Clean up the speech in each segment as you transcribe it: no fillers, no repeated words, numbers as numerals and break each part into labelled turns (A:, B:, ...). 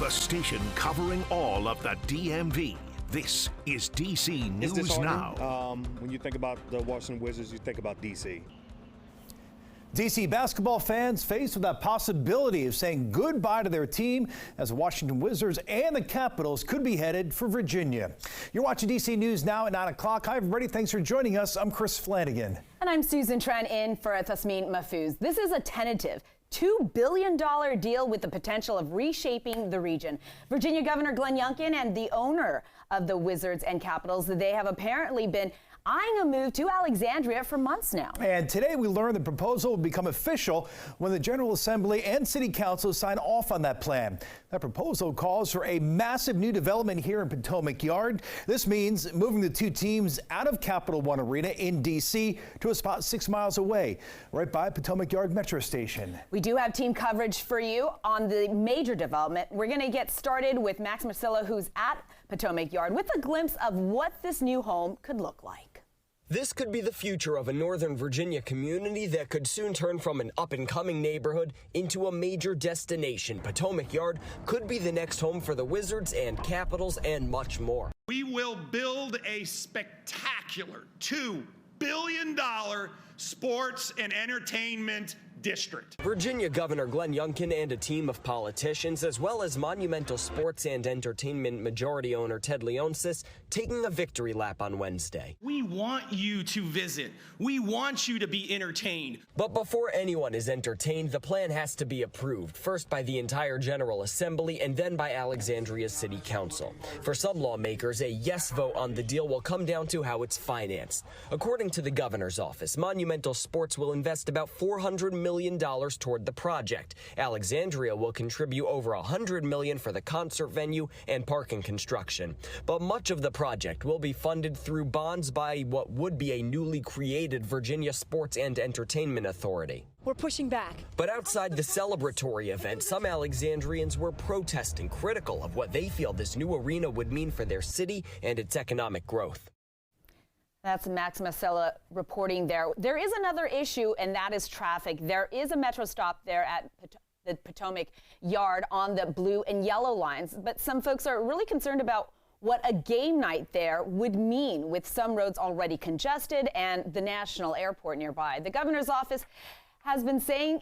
A: the station covering all of the DMV. This is DC News Now.
B: When you think about the Washington Wizards, you think about DC.
C: DC basketball fans faced with that possibility of saying goodbye to their team as the Washington Wizards and the Capitals could be headed for Virginia. You're watching DC News Now at 9 o'clock. Hi, everybody. Thanks for joining us. I'm Chris Flanagan.
D: And I'm Susan Tran in for Thasmin Mahfouz. This is a tentative $2 billion deal with the potential of reshaping the region. Virginia Governor Glenn Youngkin and the owner of the Wizards and Capitals, they have apparently been eyeing a move to Alexandria for months now.
C: And today we learned the proposal will become official when the General Assembly and City Council sign off on that plan. That proposal calls for a massive new development here in Potomac Yard. This means moving the two teams out of Capital One Arena in D.C. to a spot 6 miles away, right by Potomac Yard Metro Station.
D: We do have team coverage for you on the major development. We're going to get started with Max Marcilla, who's at Potomac Yard, with a glimpse of what this new home could look like.
E: This could be the future of a Northern Virginia community that could soon turn from an up-and-coming neighborhood into a major destination. Potomac Yard could be the next home for the Wizards and Capitals and much more.
F: We will build a spectacular $2 billion sports and entertainment district.
E: Virginia Governor Glenn Youngkin and a team of politicians, as well as Monumental Sports and Entertainment majority owner Ted Leonsis, taking a victory lap on Wednesday.
F: We want you to visit. We want you to be entertained.
E: But before anyone is entertained, the plan has to be approved, first by the entire General Assembly and then by Alexandria's City Council. For some lawmakers, a yes vote on the deal will come down to how it's financed. According to the governor's office, Monumental Sports will invest about $400 million toward the project. Alexandria will contribute over $100 million for the concert venue and parking construction. But much of the project will be funded through bonds by what would be a newly created Virginia Sports and Entertainment Authority.
G: We're pushing back.
E: But outside the celebratory event, some Alexandrians were protesting, critical of what they feel this new arena would mean for their city and its economic growth.
D: That's Max Marcella reporting there. There is another issue, and that is traffic. There is a metro stop there at the Potomac Yard on the blue and yellow lines, but some folks are really concerned about what a game night there would mean with some roads already congested and the national airport nearby. The governor's office has been saying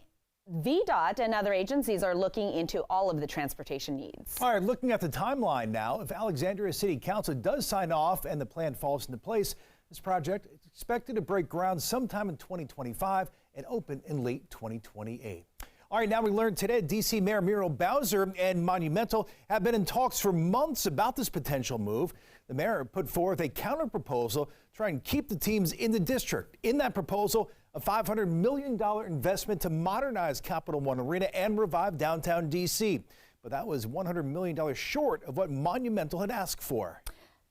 D: VDOT and other agencies are looking into all of the transportation needs.
C: All right, looking at the timeline now, if Alexandria City Council does sign off and the plan falls into place, this project is expected to break ground sometime in 2025 and open in late 2028. All right, now we learned today D.C. Mayor Muriel Bowser and Monumental have been in talks for months about this potential move. The mayor put forth a counter proposal to try and keep the teams in the district. In that proposal, a $500 million investment to modernize Capital One Arena and revive downtown D.C. But that was $100 million short of what Monumental had asked for.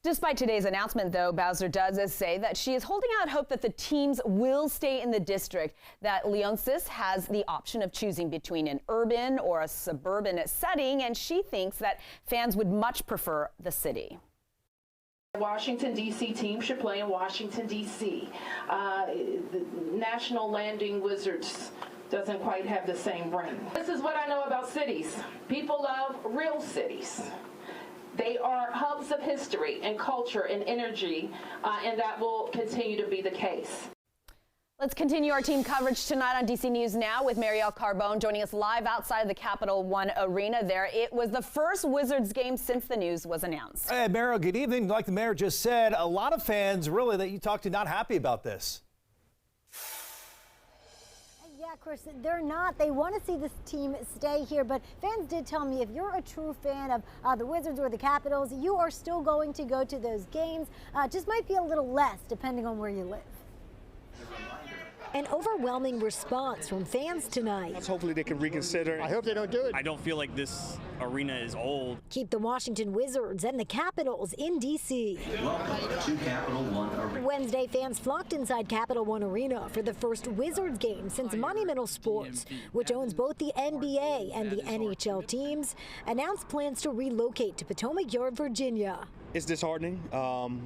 D: Despite today's announcement, though, Bowser does say that she is holding out hope that the teams will stay in the district, that Leonsis has the option of choosing between an urban or a suburban setting, and she thinks that fans would much prefer the city.
H: Washington, D.C. team should play in Washington, D.C. The National Landing Wizards doesn't quite have the same ring. This is what I know about cities. People love real cities. They are hubs of history and culture and energy, and that will continue to be the case.
D: Let's continue our team coverage tonight on DC News Now with Marielle Carbone joining us live outside of the Capital One Arena there. It was the first Wizards game since the news was announced.
C: Hey, Marielle, good evening. Like the mayor just said, a lot of fans really that you talked to not happy about this.
G: Yeah, Chris, they're not. They want to see this team stay here, but fans did tell me if you're a true fan of the Wizards or the Capitals, you are still going to go to those games. Just might be a little less depending on where you live. An overwhelming response from fans tonight.
B: Hopefully they can reconsider.
I: I hope they don't do it.
J: I don't feel like this arena is old.
G: Keep the Washington Wizards and the Capitals in D.C.
K: Welcome to Capital One Arena.
G: Wednesday, fans flocked inside Capital One Arena for the first Wizards game since Monumental Sports, which owns both the NBA and the NHL teams, announced plans to relocate to Potomac Yard, Virginia.
B: It's disheartening.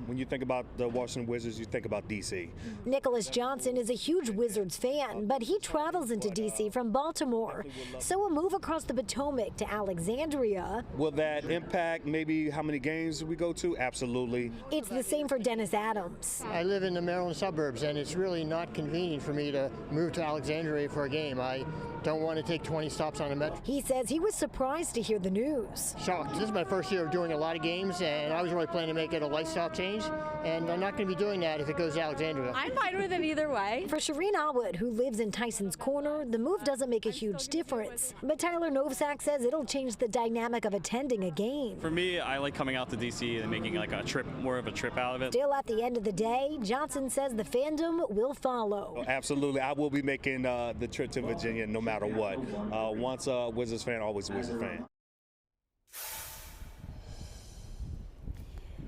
B: When you think about the Washington Wizards, you think about D.C.
G: Nicholas Johnson is a huge Wizards fan, but he travels into D.C. from Baltimore. So a move across the Potomac to Alexandria.
B: Will that impact maybe how many games we go to? Absolutely.
G: It's the same for Dennis Adams.
I: I live in the Maryland suburbs, and it's really not convenient for me to move to Alexandria for a game. I don't want to take 20 stops on a metro.
G: He says he was surprised to hear the news.
I: Shocked. This is my first year of doing a lot of games, and I was really planning to make it a lifestyle change, and I'm not going to be doing that if it goes to Alexandria.
L: I'm fine with it either way.
G: For Shireen Alwood, who lives in Tyson's Corner, the move doesn't make a huge difference. But Tyler Novak says it'll change the dynamic of attending a game.
J: For me, I like coming out to D.C. and making like a trip, more of a trip out of it.
G: Still, at the end of the day, Johnson says the fandom will follow.
B: Absolutely. I will be making the trip to Virginia no matter what. Once a Wizards fan, always a Wizards fan.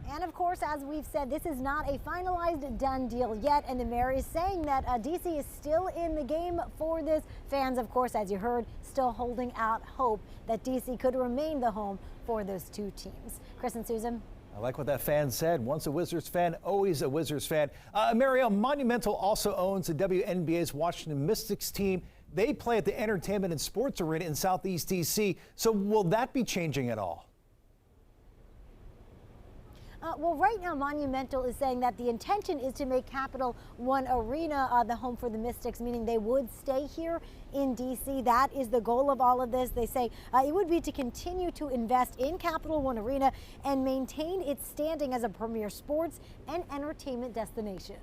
G: And of course, as we've said, this is not a finalized done deal yet, and the mayor is saying that DC is still in the game for this. Fans, of course, as you heard, still holding out hope that DC could remain the home for those two teams. Chris and Susan.
C: I like what that fan said. Once a Wizards fan, always a Wizards fan. Mariel, Monumental also owns the WNBA's Washington Mystics team. They play at the Entertainment and Sports Arena in Southeast DC. So will that be changing at all?
G: Well, right now, Monumental is saying that the intention is to make Capital One Arena the home for the Mystics, meaning they would stay here in D.C. That is the goal of all of this. They say it would be to continue to invest in Capital One Arena and maintain its standing as a premier sports and entertainment destination.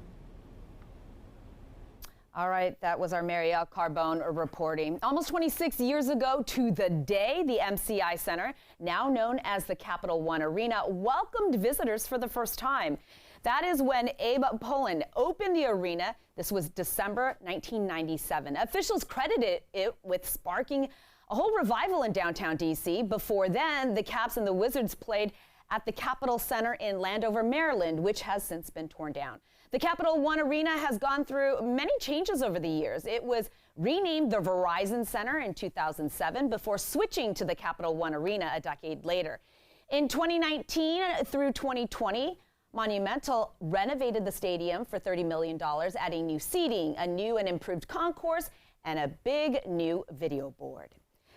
D: All right, that was our Marielle Carbone reporting. Almost 26 years ago to the day, the MCI Center, now known as the Capital One Arena, welcomed visitors for the first time. That is when Abe Pollin opened the arena. This was December 1997. Officials credited it with sparking a whole revival in downtown D.C. Before then, the Caps and the Wizards played at the Capitol Center in Landover, Maryland, which has since been torn down. The Capital One Arena has gone through many changes over the years. It was renamed the Verizon Center in 2007 before switching to the Capital One Arena a decade later. In 2019 through 2020, Monumental renovated the stadium for $30 million, adding new seating, a new and improved concourse, and a big new video board.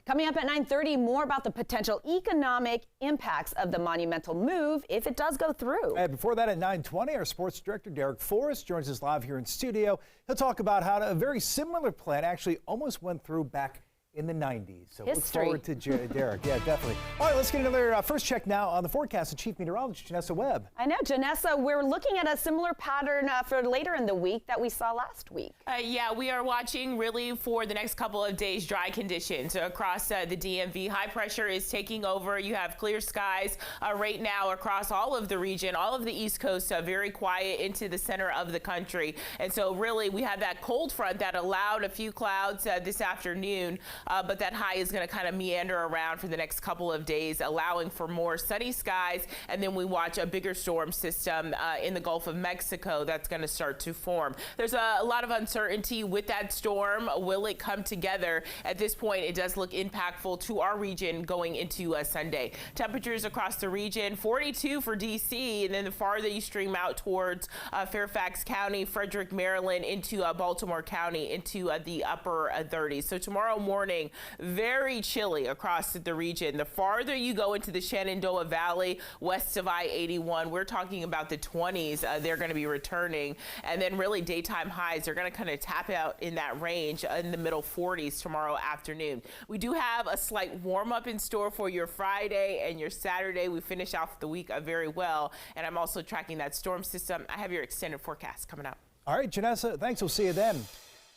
D: Coming up at 9:30, more about the potential economic impacts of the Monumental move if it does go through.
C: And before that, at 9:20, our sports director, Derek Forrest, joins us live here in studio. He'll talk about how a very similar plan actually almost went through back in the 90s. So look forward to Derek. Yeah, definitely. All right, let's get another first check now on the forecast with Chief Meteorologist Janessa Webb.
D: I know, Janessa, we're looking at a similar pattern for later in the week that we saw last week.
L: Yeah, we are watching really for the next couple of days dry conditions across the DMV. High pressure is taking over. You have clear skies right now across all of the region, all of the East Coast, very quiet into the center of the country. And so really we have that cold front that allowed a few clouds this afternoon. But that high is going to kind of meander around for the next couple of days, allowing for more sunny skies. And then we watch a bigger storm system in the Gulf of Mexico that's going to start to form. There's a lot of uncertainty with that storm. Will it come together? At this point, it does look impactful to our region going into Sunday. Temperatures across the region, 42 for D.C. And then the farther you stream out towards Fairfax County, Frederick, Maryland, into Baltimore County, into the upper 30s. So tomorrow morning, very chilly across the region. The farther you go into the Shenandoah Valley, west of I-81, we're talking about the 20s. They're going to be returning. And then really daytime highs, they're going to kind of tap out in that range in the middle 40s tomorrow afternoon. We do have a slight warm up in store for your Friday and your Saturday. We finish off the week very well. And I'm also tracking that storm system. I have your extended forecast coming up.
C: All right, Janessa, thanks. We'll see you then.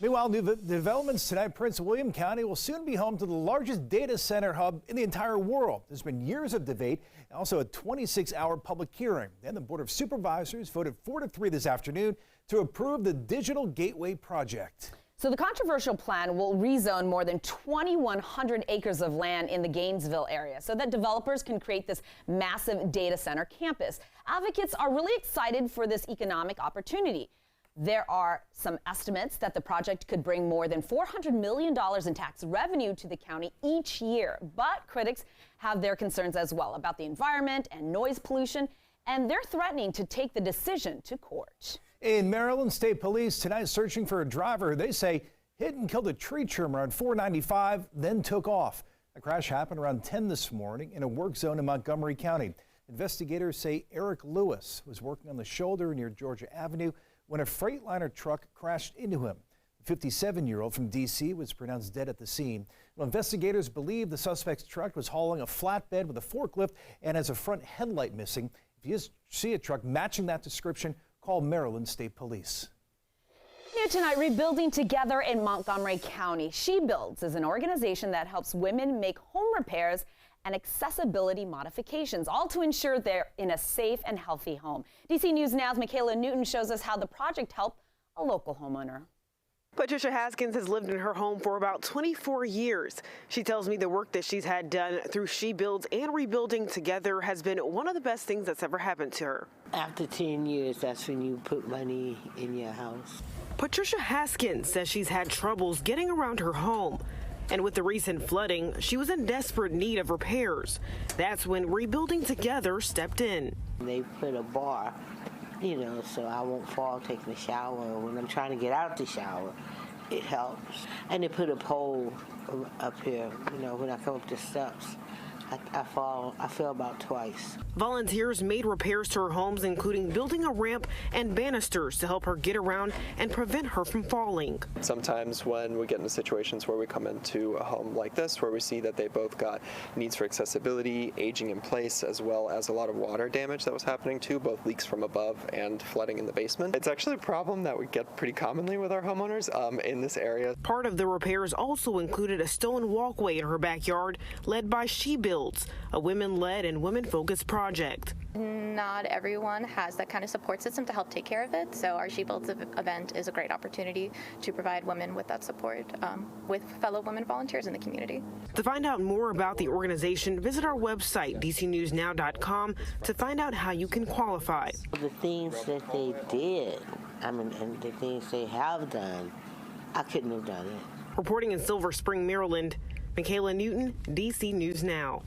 C: Meanwhile, new developments tonight. Prince William County will soon be home to the largest data center hub in the entire world. There's been years of debate, and also a 26-hour public hearing. Then the Board of Supervisors voted 4-3 this afternoon to approve the Digital Gateway project.
D: So the controversial plan will rezone more than 2,100 acres of land in the Gainesville area so that developers can create this massive data center campus. Advocates are really excited for this economic opportunity. There are some estimates that the project could bring more than $400 million in tax revenue to the county each year. But critics have their concerns as well about the environment and noise pollution and they're threatening to take the decision to court.
C: In Maryland, State Police tonight searching for a driver who they say hit and killed a tree trimmer on 495, then took off. The crash happened around 10 this morning in a work zone in Montgomery County. Investigators say Eric Lewis was working on the shoulder near Georgia Avenue when a Freightliner truck crashed into him. The 57-year-old from D.C. was pronounced dead at the scene. Well, investigators believe the suspect's truck was hauling a flatbed with a forklift and has a front headlight missing. If you see a truck matching that description, call Maryland State Police.
D: New tonight, Rebuilding Together in Montgomery County. She Builds is an organization that helps women make home repairs and accessibility modifications, all to ensure they're in a safe and healthy home. DC News Now's Michaela Newton shows us how the project helped a local homeowner.
M: Patricia Haskins has lived in her home for about 24 years. She tells me the work that she's had done through She Builds and Rebuilding Together has been one of the best things that's ever happened to her.
N: After 10 years, that's when you put money in your house.
M: Patricia Haskins says she's had troubles getting around her home. And with the recent flooding, she was in desperate need of repairs. That's when Rebuilding Together stepped in.
N: They put a bar, so I won't fall taking a shower. When I'm trying to get out the shower, it helps. And they put a pole up here, when I come up the steps. I fell about twice.
M: Volunteers made repairs to her homes, including building a ramp and banisters to help her get around and prevent her from falling.
O: Sometimes when we get into situations where we come into a home like this, where we see that they both got needs for accessibility, aging in place, as well as a lot of water damage that was happening too, both leaks from above and flooding in the basement. It's actually a problem that we get pretty commonly with our homeowners in this area.
M: Part of the repairs also included a stone walkway in her backyard led by She Builds, a women-led and women-focused project.
P: Not everyone has that kind of support system to help take care of it, so our She Builds event is a great opportunity to provide women with that support with fellow women volunteers in the community.
M: To find out more about the organization, visit our website, dcnewsnow.com, to find out how you can qualify.
N: The things that they did, and the things they have done, I couldn't have done it.
M: Reporting in Silver Spring, Maryland, Michaela Newton, DC News Now.